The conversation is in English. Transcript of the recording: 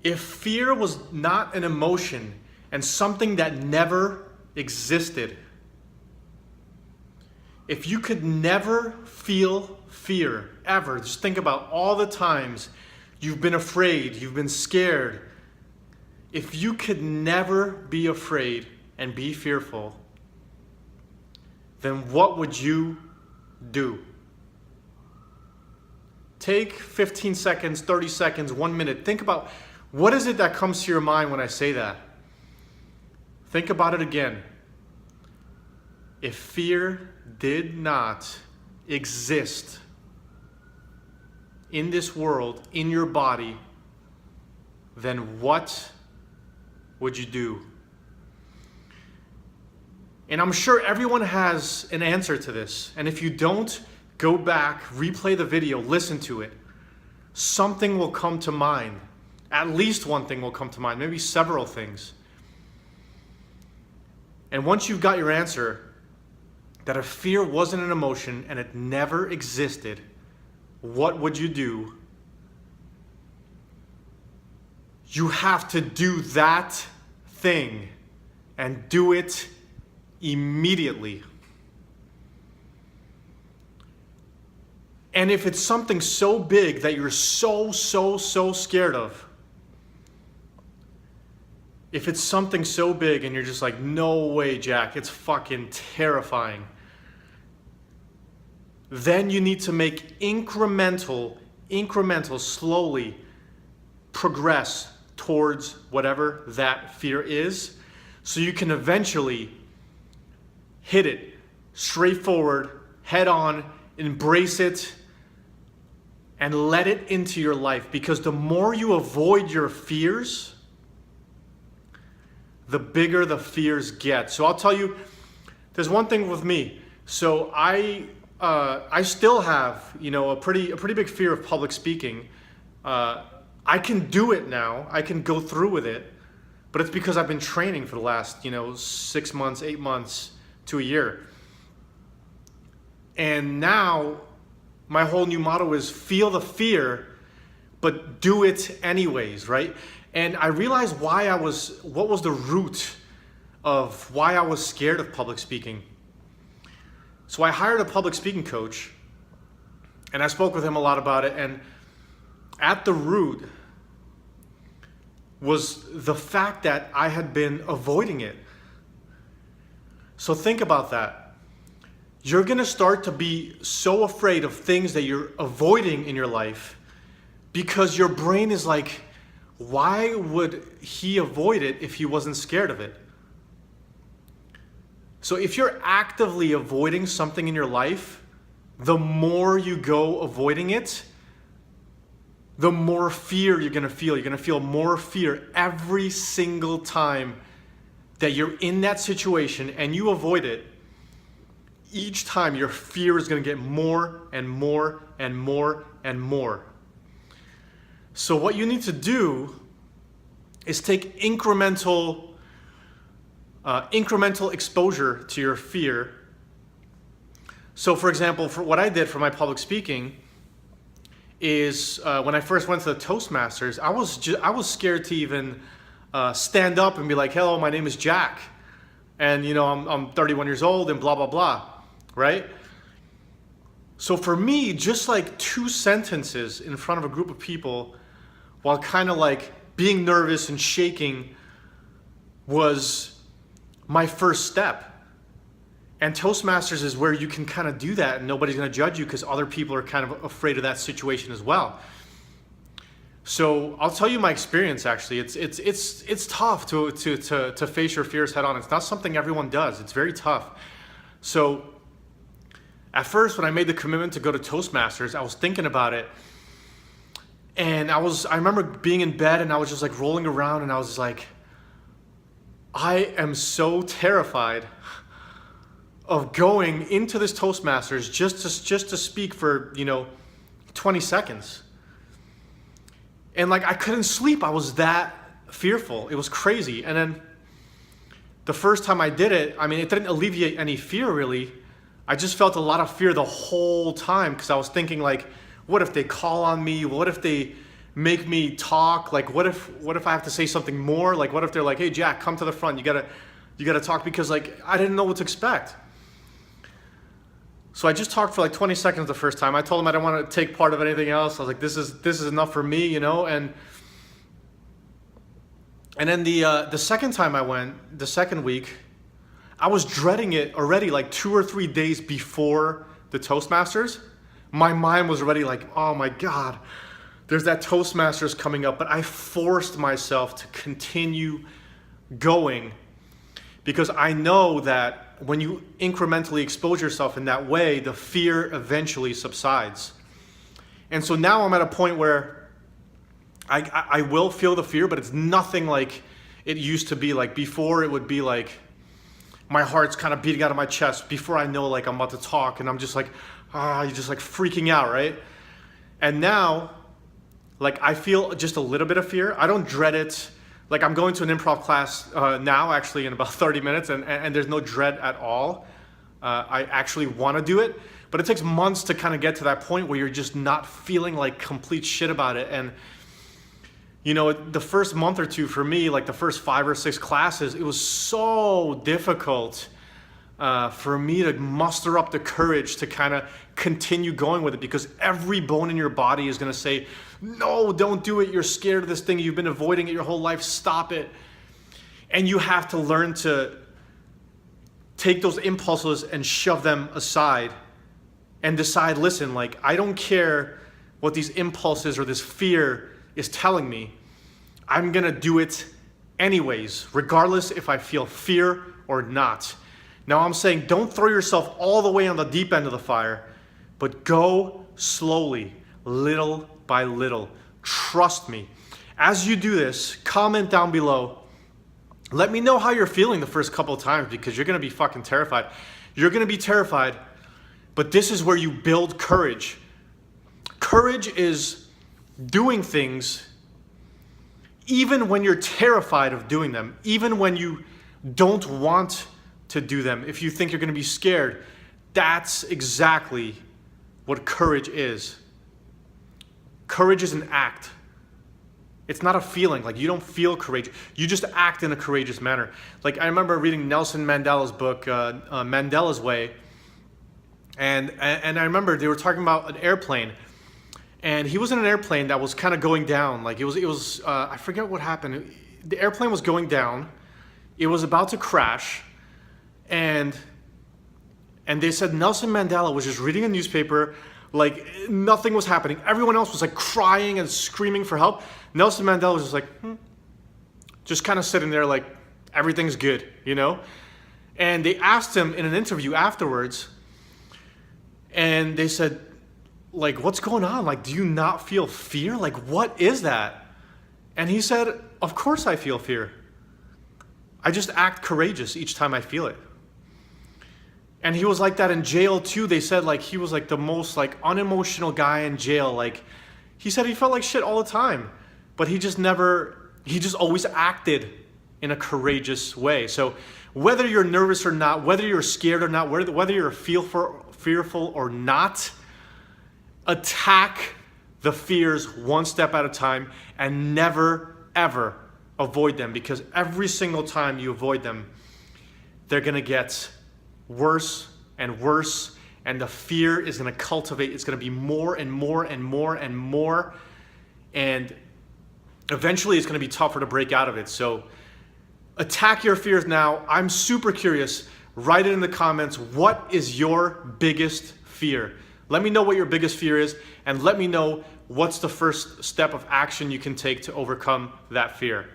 If fear was not an emotion and something that never existed, if you could never feel fear, ever, just think about all the times you've been afraid, you've been scared. If you could never be afraid and be fearful, then what would you do? Take 15 seconds, 30 seconds, 1 minute. Think about what is it that comes to your mind when I say that? Think about it again. If fear did not exist in this world, in your body, then what would you do? And I'm sure everyone has an answer to this. And if you don't, go back, replay the video, listen to it. Something will come to mind. At least one thing will come to mind, maybe several things. And once you've got your answer, that if fear wasn't an emotion and it never existed, what would you do? You have to do that thing and do it immediately. And if it's something so big that you're so scared of, if it's something so big and you're just like, no way, Jack, it's fucking terrifying, then you need to make incremental, slowly progress towards whatever that fear is, so you can eventually hit it straightforward, head on, embrace it, and let it into your life. Because the more you avoid your fears, the bigger the fears get. So I'll tell you, there's one thing with me. So I still have, a pretty big fear of public speaking. I can do it now. I can go through with it, but it's because I've been training for the last, 6 months, 8 months to a year. And now my whole new motto is feel the fear, but do it anyways, right? And I realized what was the root of why I was scared of public speaking. So I hired a public speaking coach, and I spoke with him a lot about it. And at the root was the fact that I had been avoiding it. So think about that. You're going to start to be so afraid of things that you're avoiding in your life because your brain is like, why would he avoid it if he wasn't scared of it? So if you're actively avoiding something in your life, the more you go avoiding it, the more fear you're going to feel. You're going to feel more fear every single time that you're in that situation and you avoid it. Each time your fear is going to get more and more and more and more. So what you need to do is take incremental exposure to your fear. So for example, for what I did for my public speaking is when I first went to the Toastmasters, I was scared to even stand up and be like, hello, my name is Jack. And I'm 31 years old and blah, blah, blah, right? So for me, just like 2 sentences in front of a group of people while kind of like being nervous and shaking was my first step. And Toastmasters is where you can kind of do that and nobody's going to judge you because other people are kind of afraid of that situation as well. So I'll tell you my experience. Actually, it's tough to face your fears head on. It's not something everyone does. It's very tough. So at first, when I made the commitment to go to Toastmasters, I was thinking about it, and I remember being in bed and I was just like rolling around and I was just like, I am so terrified of going into this Toastmasters just to speak for 20 seconds. And like I couldn't sleep. I was that fearful. It was crazy. And then the first time I did it, I mean, it didn't alleviate any fear really. I just felt a lot of fear the whole time because I was thinking like, what if they call on me? What if they make me talk? Like, what if I have to say something more? Like, what if they're like, hey, Jack, come to the front. You gotta talk, because like, I didn't know what to expect. So I just talked for like 20 seconds the first time. I told them I didn't want to take part of anything else. I was like, this is enough for me, you know? And then the second time I went, the second week, I was dreading it already like 2 or 3 days before the Toastmasters. My mind was already like, oh my God, there's that Toastmasters coming up. But I forced myself to continue going, because I know that when you incrementally expose yourself in that way, the fear eventually subsides. And so now I'm at a point where I will feel the fear, but it's nothing like it used to be. Like before, it would be like my heart's kind of beating out of my chest before I know like I'm about to talk, and I'm just like, you're just like freaking out, right? And now, like, I feel just a little bit of fear. I don't dread it. Like, I'm going to an improv class now, actually, in about 30 minutes, and there's no dread at all. I actually want to do it, but it takes months to kind of get to that point where you're just not feeling like complete shit about it. And, you know, the first month or two for me, like the first 5 or 6 classes, it was so difficult for me to muster up the courage to kind of continue going with it, because every bone in your body is going to say, no, don't do it. You're scared of this thing. You've been avoiding it your whole life. Stop it. And you have to learn to take those impulses and shove them aside and decide, listen, like, I don't care what these impulses or this fear is telling me. I'm going to do it anyways, regardless if I feel fear or not. Now I'm saying, don't throw yourself all the way on the deep end of the fire, but go slowly, little by little. Trust me. As you do this, comment down below. Let me know how you're feeling the first couple of times, because you're going to be fucking terrified. You're going to be terrified, but this is where you build courage. Courage is doing things even when you're terrified of doing them, even when you don't want to do them. If you think you're going to be scared, that's exactly what courage is. Courage is an act. It's not a feeling. Like, you don't feel courageous. You just act in a courageous manner. Like, I remember reading Nelson Mandela's book, Mandela's Way. And I remember they were talking about an airplane. And he was in an airplane that was kind of going down. Like, it was I forget what happened. The airplane was going down. It was about to crash. And they said Nelson Mandela was just reading a newspaper, like nothing was happening. Everyone else was like crying and screaming for help. Nelson Mandela was just like, just kind of sitting there like everything's good, you know? And they asked him in an interview afterwards, and they said, like, what's going on? Like, do you not feel fear? Like, what is that? And he said, of course I feel fear. I just act courageous each time I feel it. And he was like that in jail too. They said like he was like the most like unemotional guy in jail. Like, he said he felt like shit all the time, but he just always acted in a courageous way. So whether you're nervous or not, whether you're scared or not, whether you're fearful or not, attack the fears one step at a time, and never ever avoid them, because every single time you avoid them, they're gonna get worse and worse, and the fear is going to cultivate. It's going to be more and more and more and more, and eventually it's going to be tougher to break out of it. So attack your fears now. I'm super curious. Write it in the comments. What is your biggest fear? Let me know what your biggest fear is, and let me know what's the first step of action you can take to overcome that fear.